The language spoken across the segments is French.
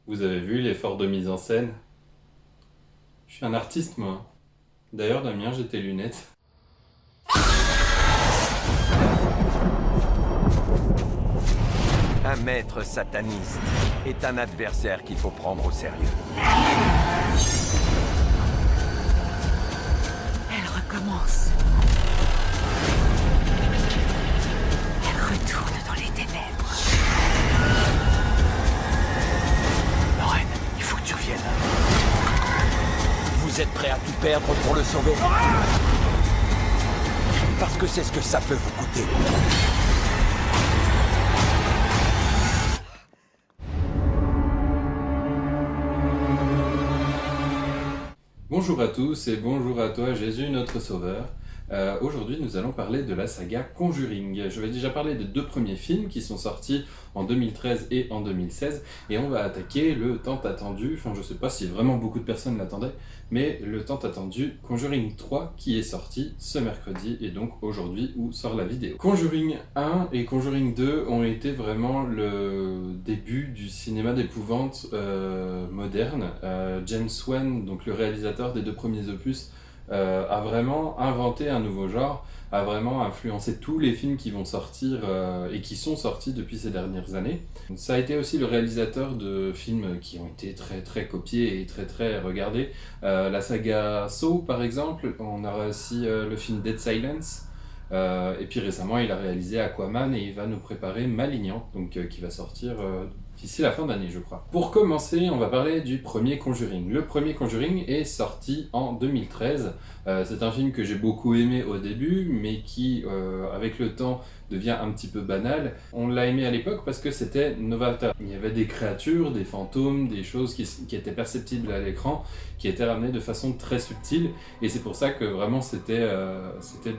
Vous avez vu l'effort de mise en scène? Je suis un artiste, moi. D'ailleurs, Damien, j'ai tes lunettes. Un maître sataniste est un adversaire qu'il faut prendre au sérieux. Elle recommence. Elle retourne dans les ténèbres. Lorraine, il faut que tu reviennes. Vous êtes prêt à tout perdre pour le sauver? Parce que c'est ce que ça peut vous coûter. Bonjour à tous et bonjour à toi, Jésus, notre Sauveur. Aujourd'hui, nous allons parler de la saga Conjuring. Je vais déjà parler des deux premiers films qui sont sortis en 2013 et en 2016, et on va attaquer le tant attendu, enfin je sais pas si vraiment beaucoup de personnes l'attendaient, mais le tant attendu Conjuring 3 qui est sorti ce mercredi, et donc aujourd'hui où sort la vidéo. Conjuring 1 et Conjuring 2 ont été vraiment le début du cinéma d'épouvante moderne. James Wan, donc le réalisateur des deux premiers opus, a vraiment inventé un nouveau genre, a vraiment influencé tous les films qui vont sortir et qui sont sortis depuis ces dernières années. Ça a été aussi le réalisateur de films qui ont été très très copiés et très très regardés. La saga Saw par exemple, on a aussi le film Dead Silence. Et puis récemment, il a réalisé Aquaman et il va nous préparer Malignan, donc qui va sortir d'ici la fin d'année, je crois. Pour commencer, on va parler du premier Conjuring. Le premier Conjuring est sorti en 2013. C'est un film que j'ai beaucoup aimé au début, mais qui, avec le temps, devient un petit peu banal. On l'a aimé à l'époque parce que c'était novateur. Il y avait des créatures, des fantômes, des choses qui étaient perceptibles à l'écran, qui étaient ramenées de façon très subtile, et c'est pour ça que vraiment c'était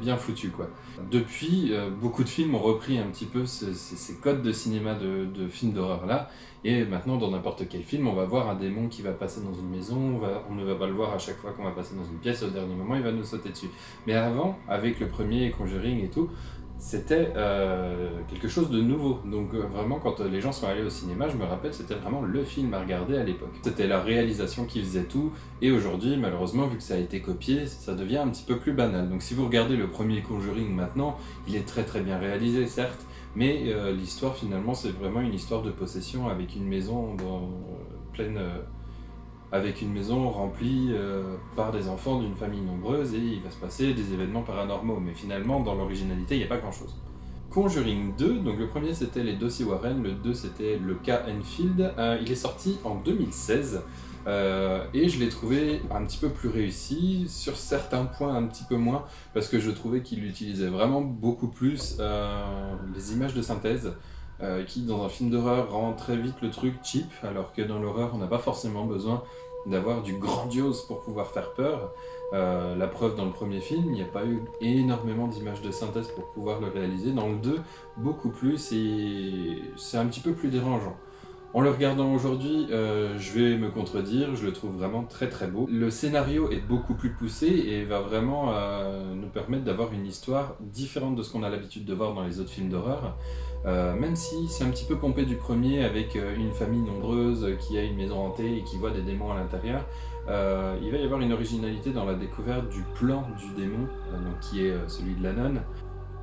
bien foutu, quoi. Depuis, beaucoup de films ont repris un petit peu ces codes de cinéma de films d'horreur là, et maintenant dans n'importe quel film, on va voir un démon qui va passer dans une maison, on ne va pas le voir à chaque fois qu'on va passer dans une pièce, au dernier moment il va nous sauter dessus. Mais avant, avec le premier Conjuring et tout, c'était quelque chose de nouveau. Donc vraiment, quand les gens sont allés au cinéma, je me rappelle, c'était vraiment le film à regarder à l'époque. C'était la réalisation qui faisait tout, et aujourd'hui, malheureusement, vu que ça a été copié, ça devient un petit peu plus banal. Donc si vous regardez le premier Conjuring maintenant, il est très très bien réalisé, certes, mais l'histoire finalement, c'est vraiment une histoire de possession avec une maison pleine... avec une maison remplie par des enfants d'une famille nombreuse, et il va se passer des événements paranormaux. Mais finalement, dans l'originalité, il n'y a pas grand-chose. Conjuring 2, donc le premier c'était les dossiers Warren, le 2 c'était le cas Enfield. Il est sorti en 2016, et je l'ai trouvé un petit peu plus réussi, sur certains points un petit peu moins, parce que je trouvais qu'il utilisait vraiment beaucoup plus les images de synthèse, qui dans un film d'horreur rend très vite le truc cheap, alors que dans l'horreur on n'a pas forcément besoin d'avoir du grandiose pour pouvoir faire peur. La preuve, dans le premier film, il n'y a pas eu énormément d'images de synthèse pour pouvoir le réaliser. Dans le 2, beaucoup plus, et c'est un petit peu plus dérangeant. En le regardant aujourd'hui, je vais me contredire, je le trouve vraiment très très beau. Le scénario est beaucoup plus poussé et va vraiment nous permettre d'avoir une histoire différente de ce qu'on a l'habitude de voir dans les autres films d'horreur. Même si c'est un petit peu pompé du premier, avec une famille nombreuse qui a une maison hantée et qui voit des démons à l'intérieur, il va y avoir une originalité dans la découverte du plan du démon, donc qui est celui de la nonne.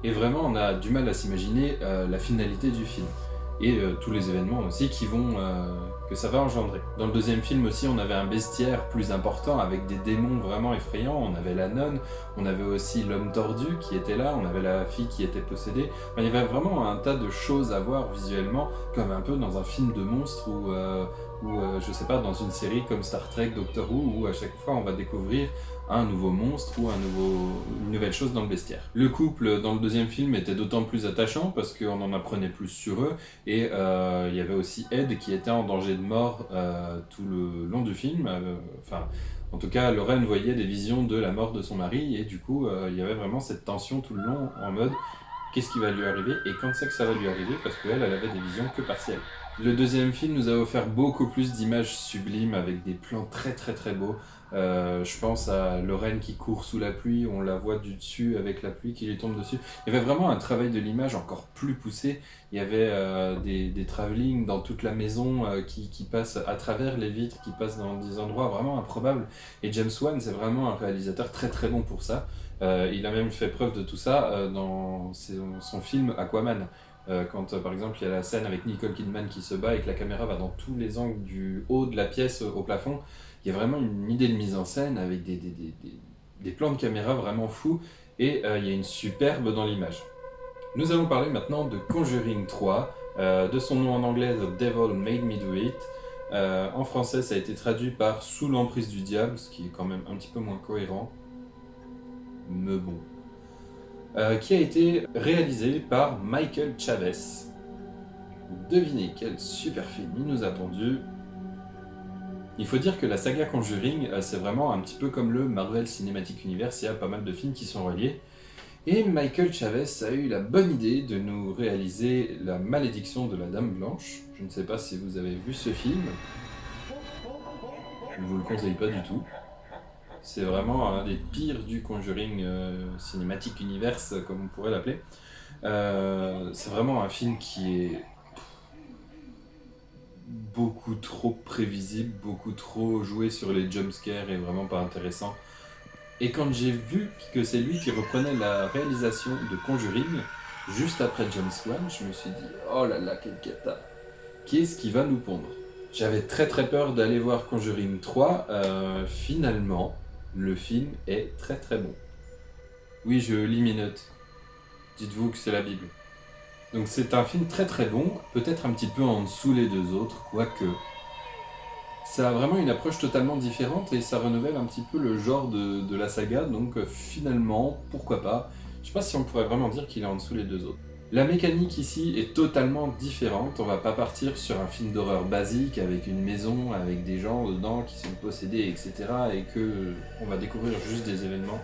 Et vraiment, on a du mal à s'imaginer la finalité du film. Et tous les événements aussi que ça va engendrer. Dans le deuxième film aussi, on avait un bestiaire plus important avec des démons vraiment effrayants. On avait la nonne, on avait aussi l'homme tordu qui était là, on avait la fille qui était possédée. Enfin, il y avait vraiment un tas de choses à voir visuellement, comme un peu dans un film de monstres ou je sais pas, dans une série comme Star Trek, Doctor Who, où à chaque fois on va découvrir un nouveau monstre ou une nouvelle chose dans le bestiaire. Le couple dans le deuxième film était d'autant plus attachant parce qu'on en apprenait plus sur eux, et il y avait aussi Ed qui était en danger de mort tout le long du film. En tout cas, Lorraine voyait des visions de la mort de son mari, et du coup il y avait vraiment cette tension tout le long, en mode qu'est-ce qui va lui arriver et quand c'est que ça va lui arriver, parce qu'elle avait des visions que partielles. Le deuxième film nous a offert beaucoup plus d'images sublimes avec des plans très très très beaux. Je pense à Lorraine qui court sous la pluie, on la voit du dessus avec la pluie qui lui tombe dessus. Il y avait vraiment un travail de l'image encore plus poussé. Il y avait des travelling dans toute la maison qui passent à travers les vitres, qui passent dans des endroits vraiment improbables. Et James Wan, c'est vraiment un réalisateur très très bon pour ça. Il a même fait preuve de tout ça dans son film Aquaman. Quand par exemple il y a la scène avec Nicole Kidman qui se bat et que la caméra va dans tous les angles du haut de la pièce au plafond, il y a vraiment une idée de mise en scène avec des plans de caméra vraiment fous et il y a une superbe dans l'image. Nous allons parler maintenant de Conjuring 3, de son nom en anglais The Devil Made Me Do It. En français ça a été traduit par Sous l'emprise du diable, ce qui est quand même un petit peu moins cohérent, mais bon. Qui a été réalisé par Michael Chavez. Devinez quel super film il nous a pondu. Il faut dire que la saga Conjuring, c'est vraiment un petit peu comme le Marvel Cinematic Universe, il y a pas mal de films qui sont reliés. Et Michael Chavez a eu la bonne idée de nous réaliser La Malédiction de la Dame Blanche. Je ne sais pas si vous avez vu ce film. Je ne vous le conseille pas du tout. C'est vraiment un des pires du Conjuring Cinematic Universe, comme on pourrait l'appeler. C'est vraiment un film qui est beaucoup trop prévisible, beaucoup trop joué sur les jumpscares et vraiment pas intéressant. Et quand j'ai vu que c'est lui qui reprenait la réalisation de Conjuring, juste après James Wan, je me suis dit « Oh là là, quel cata! Qu'est-ce qui va nous pondre ?» J'avais très très peur d'aller voir Conjuring 3, finalement... Le film est très très bon. Oui, je lis mes notes. Dites-vous que c'est la Bible. Donc c'est un film très très bon, peut-être un petit peu en dessous les deux autres, quoique. Ça a vraiment une approche totalement différente et ça renouvelle un petit peu le genre de la saga, donc finalement, pourquoi pas. Je sais pas si on pourrait vraiment dire qu'il est en dessous les deux autres. La mécanique ici est totalement différente, on va pas partir sur un film d'horreur basique avec une maison, avec des gens dedans qui sont possédés, etc. et que on va découvrir juste des événements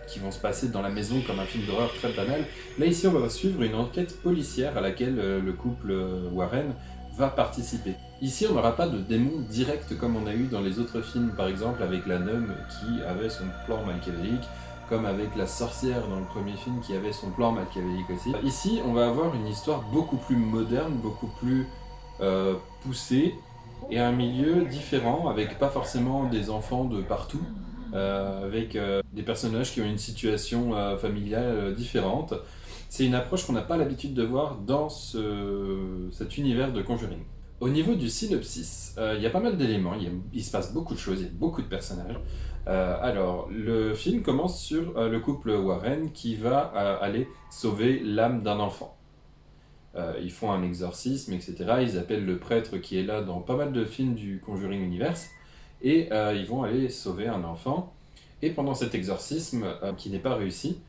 qui vont se passer dans la maison comme un film d'horreur très banal. Là ici on va suivre une enquête policière à laquelle le couple Warren va participer. Ici on n'aura pas de démon direct comme on a eu dans les autres films, par exemple avec la nonne qui avait son plan machiavélique, comme avec la sorcière dans le premier film qui avait son plan machiavélique aussi. Ici, on va avoir une histoire beaucoup plus moderne, beaucoup plus poussée, et un milieu différent, avec pas forcément des enfants de partout, avec des personnages qui ont une situation familiale différente. C'est une approche qu'on n'a pas l'habitude de voir dans cet univers de Conjuring. Au niveau du synopsis, il y a pas mal d'éléments, il se passe beaucoup de choses, il y a beaucoup de personnages. Alors, le film commence sur le couple Warren qui va aller sauver l'âme d'un enfant. Ils font un exorcisme, etc. Ils appellent le prêtre qui est là dans pas mal de films du Conjuring Universe et ils vont aller sauver un enfant. Et pendant cet exorcisme, qui n'est pas réussi,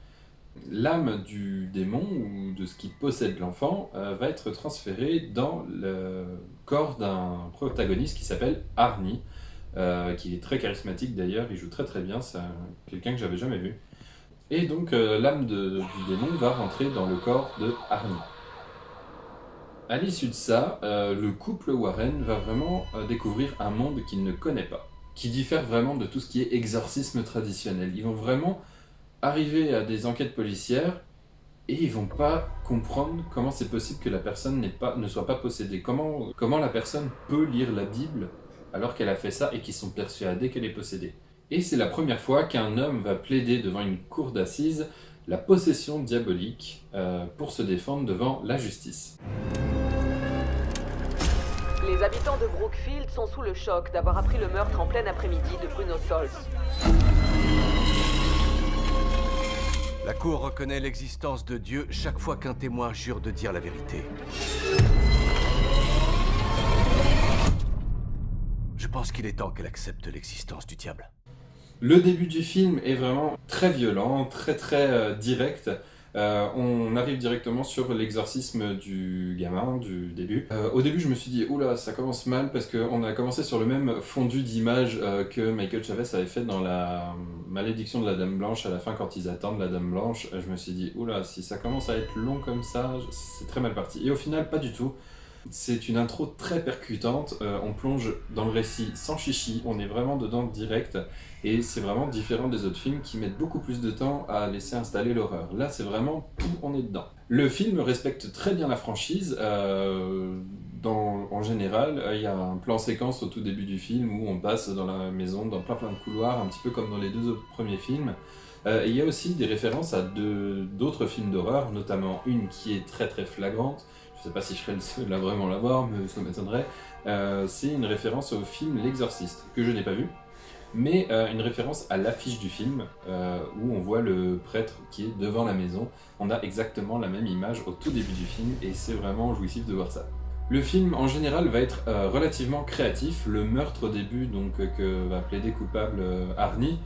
l'âme du démon ou de ce qui possède l'enfant va être transférée dans le corps d'un protagoniste qui s'appelle Arnie. Qui est très charismatique d'ailleurs, il joue très très bien, c'est quelqu'un que j'avais jamais vu. Et donc l'âme du démon va rentrer dans le corps de Arnie. À l'issue de ça, le couple Warren va vraiment découvrir un monde qu'il ne connaît pas, qui diffère vraiment de tout ce qui est exorcisme traditionnel. Ils vont vraiment arriver à des enquêtes policières et ils vont pas comprendre comment c'est possible que la personne ne soit pas possédée. Comment la personne peut lire la Bible alors qu'elle a fait ça et qu'ils sont persuadés qu'elle est possédée. Et c'est la première fois qu'un homme va plaider devant une cour d'assises la possession diabolique pour se défendre devant la justice. Les habitants de Brookfield sont sous le choc d'avoir appris le meurtre en plein après-midi de Bruno Sols. La Cour reconnaît l'existence de Dieu chaque fois qu'un témoin jure de dire la vérité. Je pense qu'il est temps qu'elle accepte l'existence du diable. Le début du film est vraiment très violent, très direct. On arrive directement sur l'exorcisme du gamin du début. Au début, je me suis dit, oula, ça commence mal parce qu'on a commencé sur le même fondu d'image que Michael Chavez avait fait dans la malédiction de la Dame Blanche à la fin quand ils attendent la Dame Blanche. Je me suis dit, oula, si ça commence à être long comme ça, c'est très mal parti. Et au final, pas du tout. C'est une intro très percutante, on plonge dans le récit sans chichi, on est vraiment dedans direct, et c'est vraiment différent des autres films qui mettent beaucoup plus de temps à laisser installer l'horreur. Là, c'est vraiment, on est dedans. Le film respecte très bien la franchise, en général, il y a un plan séquence au tout début du film où on passe dans la maison, dans plein de couloirs, un petit peu comme dans les deux autres premiers films. Et il y a aussi des références à d'autres films d'horreur, notamment une qui est très flagrante. Je sais pas si je serais le seul à vraiment la voir, mais ça m'étonnerait. C'est une référence au film L'Exorciste, que je n'ai pas vu, mais une référence à l'affiche du film, où on voit le prêtre qui est devant la maison. On a exactement la même image au tout début du film, et c'est vraiment jouissif de voir ça. Le film, en général, va être relativement créatif. Le meurtre au début, donc, que va plaider coupable Arnie,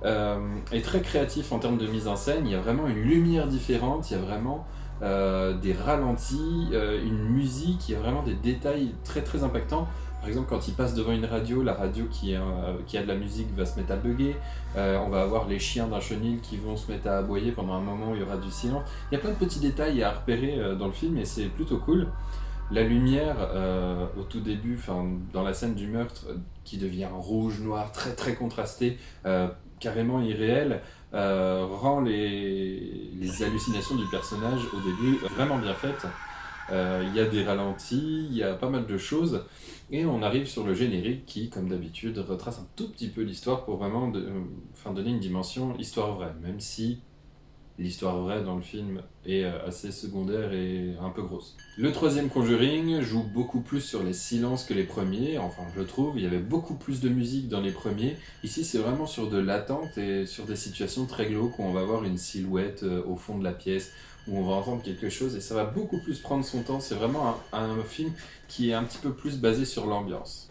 est très créatif en termes de mise en scène. Il y a vraiment une lumière différente, il y a vraiment des ralentis, une musique, il y a vraiment des détails très impactants. Par exemple, quand il passe devant une radio, la radio qui a de la musique va se mettre à bugger. On va avoir les chiens d'un chenil qui vont se mettre à aboyer pendant un moment où il y aura du silence. Il y a plein de petits détails à repérer dans le film et c'est plutôt cool. La lumière au tout début, dans la scène du meurtre, qui devient rouge, noir, très contrasté, carrément irréel, rend les hallucinations du personnage au début vraiment bien faites. Il y a des ralentis, il y a pas mal de choses, et on arrive sur le générique qui, comme d'habitude, retrace un tout petit peu l'histoire pour vraiment donner une dimension histoire vraie, même si l'histoire vraie dans le film est assez secondaire et un peu grosse. Le troisième Conjuring joue beaucoup plus sur les silences que les premiers, enfin je trouve, il y avait beaucoup plus de musique dans les premiers. Ici c'est vraiment sur de l'attente et sur des situations très glauques où on va voir une silhouette au fond de la pièce, où on va entendre quelque chose et ça va beaucoup plus prendre son temps. C'est vraiment un film qui est un petit peu plus basé sur l'ambiance.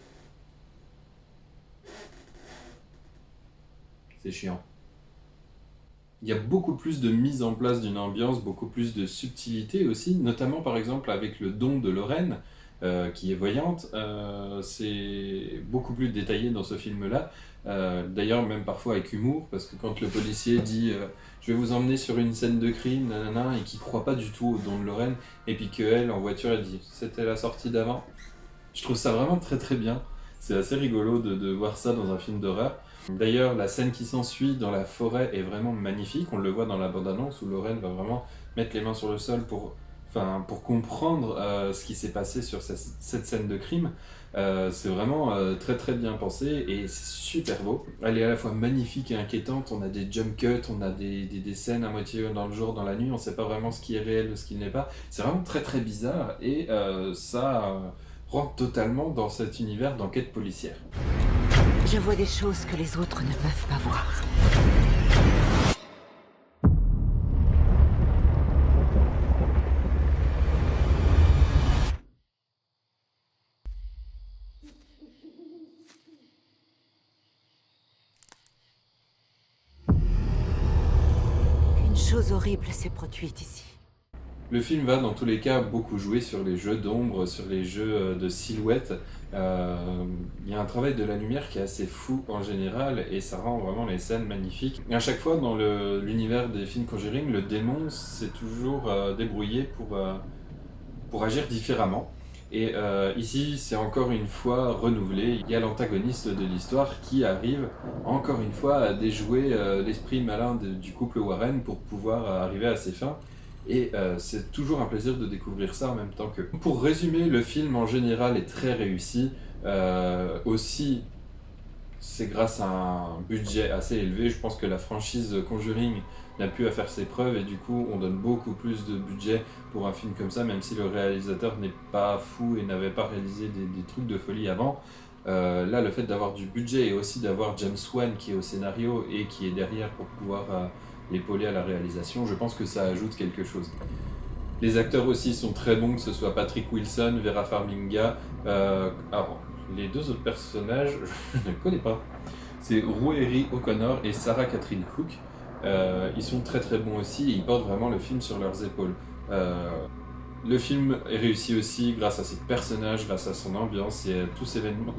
C'est chiant. Il y a beaucoup plus de mise en place d'une ambiance, beaucoup plus de subtilité aussi, notamment par exemple avec le don de Lorraine, qui est voyante. C'est beaucoup plus détaillé dans ce film-là, d'ailleurs même parfois avec humour, parce que quand le policier dit je vais vous emmener sur une scène de crime, nanana, et qu'il croit pas du tout au don de Lorraine, et puis qu'elle, en voiture, elle dit c'était la sortie d'avant. Je trouve ça vraiment très bien. C'est assez rigolo de voir ça dans un film d'horreur. D'ailleurs, la scène qui s'ensuit dans la forêt est vraiment magnifique. On le voit dans la bande-annonce où Lorraine va vraiment mettre les mains sur le sol pour comprendre ce qui s'est passé sur cette scène de crime. C'est vraiment très bien pensé et c'est super beau. Elle est à la fois magnifique et inquiétante. On a des jump cuts, on a des scènes à moitié dans le jour, dans la nuit. On ne sait pas vraiment ce qui est réel de ce qui n'est pas. C'est vraiment très bizarre et ça rentre totalement dans cet univers d'enquête policière. Je vois des choses que les autres ne peuvent pas voir. Une chose horrible s'est produite ici. Le film va dans tous les cas beaucoup jouer sur les jeux d'ombre, sur les jeux de silhouettes. Il y a un travail de la lumière qui est assez fou en général et ça rend vraiment les scènes magnifiques. Et à chaque fois dans l'univers des films Conjuring, le démon s'est toujours débrouillé pour agir différemment. Et ici, c'est encore une fois renouvelé. Il y a l'antagoniste de l'histoire qui arrive encore une fois à déjouer l'esprit malin du couple Warren pour pouvoir arriver à ses fins. Et c'est toujours un plaisir de découvrir ça en même temps que... Pour résumer, le film en général est très réussi. Aussi, c'est grâce à un budget assez élevé. Je pense que la franchise Conjuring n'a plus à faire ses preuves et du coup on donne beaucoup plus de budget pour un film comme ça, même si le réalisateur n'est pas fou et n'avait pas réalisé des trucs de folie avant. Là, le fait d'avoir du budget et aussi d'avoir James Wan qui est au scénario et qui est derrière pour pouvoir... l'épauler à la réalisation, je pense que ça ajoute quelque chose. Les acteurs aussi sont très bons, que ce soit Patrick Wilson, Vera Farmiga. Alors, les deux autres personnages, je ne les connais pas. C'est Ruairi O'Connor et Sarah Catherine Hook. Ils sont très très bons aussi, et ils portent vraiment le film sur leurs épaules. Le film est réussi aussi grâce à ses personnages, grâce à son ambiance et à tous ces événements,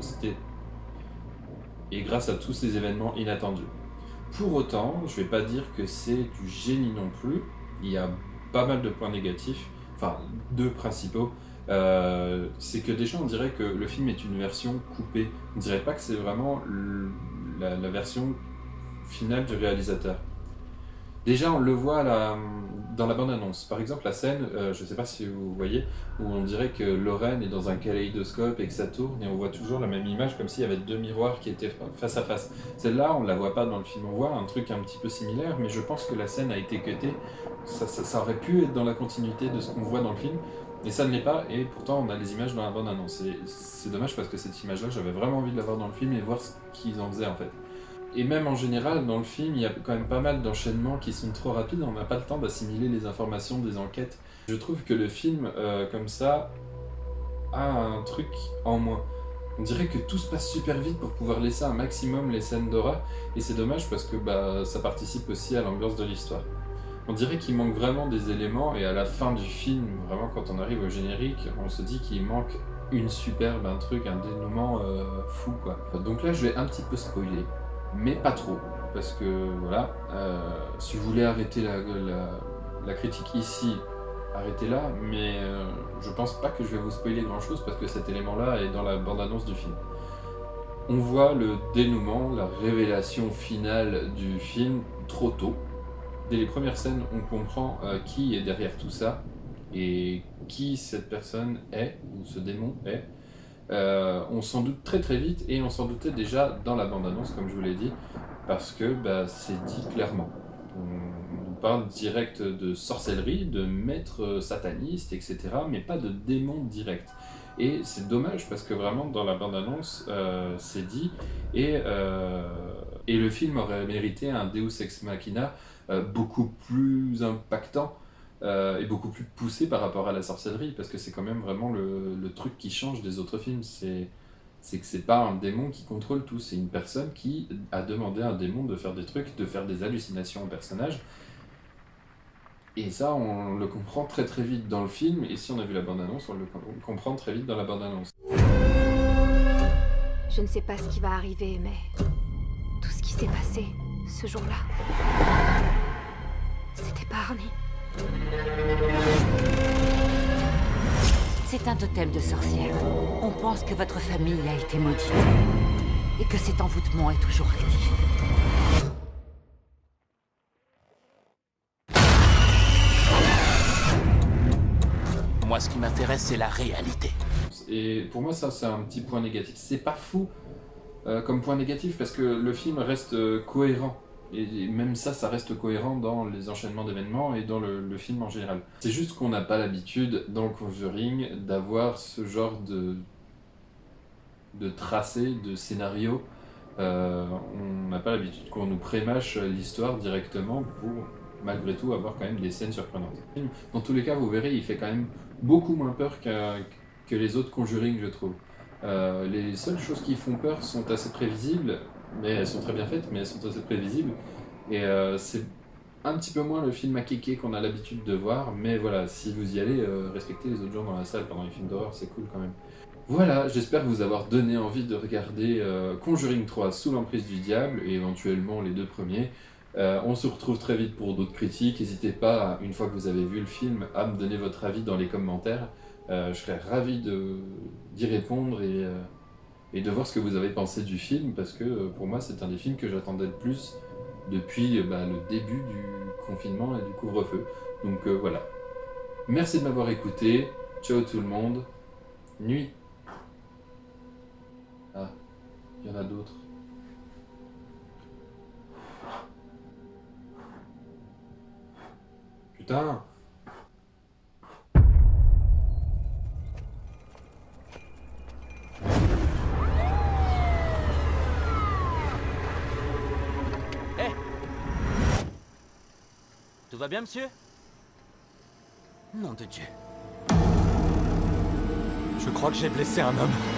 et grâce à tous ces événements inattendus. Pour autant, je vais pas dire que c'est du génie non plus. Il y a pas mal de points négatifs, enfin deux principaux. C'est que déjà on dirait que le film est une version coupée. On dirait pas que c'est vraiment la version finale du réalisateur. Déjà, on le voit dans la bande-annonce. Par exemple, la scène, je ne sais pas si vous voyez, où on dirait que Lorraine est dans un kaléidoscope et que ça tourne, et on voit toujours la même image, comme s'il y avait deux miroirs qui étaient face à face. Celle-là, on ne la voit pas dans le film. On voit un truc un petit peu similaire, mais je pense que la scène a été cutée. Ça aurait pu être dans la continuité de ce qu'on voit dans le film, et ça ne l'est pas, et pourtant on a les images dans la bande-annonce. Et c'est dommage parce que cette image-là, j'avais vraiment envie de la voir dans le film et voir ce qu'ils en faisaient en fait. Et même en général, dans le film, il y a quand même pas mal d'enchaînements qui sont trop rapides, on n'a pas le temps d'assimiler les informations des enquêtes. Je trouve que le film, comme ça, a un truc en moins. On dirait que tout se passe super vite pour pouvoir laisser un maximum les scènes d'horreur, et c'est dommage parce que ça participe aussi à l'ambiance de l'histoire. On dirait qu'il manque vraiment des éléments, et à la fin du film, vraiment quand on arrive au générique, on se dit qu'il manque une superbe, un truc, un dénouement fou quoi. Donc là je vais un petit peu spoiler. Mais pas trop, parce que voilà, si vous voulez arrêter la critique ici, arrêtez-la, mais je pense pas que je vais vous spoiler grand chose parce que cet élément-là est dans la bande-annonce du film. On voit le dénouement, la révélation finale du film trop tôt. Dès les premières scènes, on comprend qui est derrière tout ça et qui cette personne est, ou ce démon est. On s'en doute très très vite, et on s'en doutait déjà dans la bande-annonce comme je vous l'ai dit, parce que c'est dit clairement. On nous parle direct de sorcellerie, de maître sataniste, etc., mais pas de démon direct. Et c'est dommage parce que vraiment dans la bande-annonce c'est dit, et le film aurait mérité un Deus Ex Machina beaucoup plus impactant, et beaucoup plus poussé par rapport à la sorcellerie, parce que c'est quand même vraiment le truc qui change des autres films. C'est que c'est pas un démon qui contrôle tout, c'est une personne qui a demandé à un démon de faire des trucs, de faire des hallucinations au personnage. Et ça, on le comprend très très vite dans le film, et si on a vu la bande-annonce, on le comprend très vite dans la bande-annonce. Je ne sais pas ce qui va arriver, mais tout ce qui s'est passé ce jour-là, c'était pas Arnie. C'est un totem de sorcière. On pense que votre famille a été maudite et que cet envoûtement est toujours actif. Moi, ce qui m'intéresse, c'est la réalité. Et pour moi, ça, c'est un petit point négatif. C'est pas fou comme point négatif, parce que le film reste cohérent. Et même ça reste cohérent dans les enchaînements d'événements et dans le film en général. C'est juste qu'on n'a pas l'habitude, dans le Conjuring, d'avoir ce genre de tracé, de scénario. On n'a pas l'habitude qu'on nous prémâche l'histoire directement pour, malgré tout, avoir quand même des scènes surprenantes. Dans tous les cas, vous verrez, il fait quand même beaucoup moins peur que les autres Conjuring, je trouve. Les seules choses qui font peur sont assez prévisibles, mais elles sont très bien faites, mais elles sont assez prévisibles. Et c'est un petit peu moins le film à kéké qu'on a l'habitude de voir, mais voilà, si vous y allez, respectez les autres gens dans la salle pendant les films d'horreur, c'est cool quand même. Voilà, j'espère vous avoir donné envie de regarder Conjuring 3 sous l'emprise du diable, et éventuellement les deux premiers. On se retrouve très vite pour d'autres critiques. N'hésitez pas, une fois que vous avez vu le film, à me donner votre avis dans les commentaires. Je serais ravi d'y répondre et de voir ce que vous avez pensé du film, parce que pour moi c'est un des films que j'attendais le plus depuis le début du confinement et du couvre-feu. Donc voilà. Merci de m'avoir écouté. Ciao tout le monde. Nuit. Ah, il y en a d'autres. Putain. Tout va bien, monsieur? Nom de Dieu. Je crois que j'ai blessé un homme.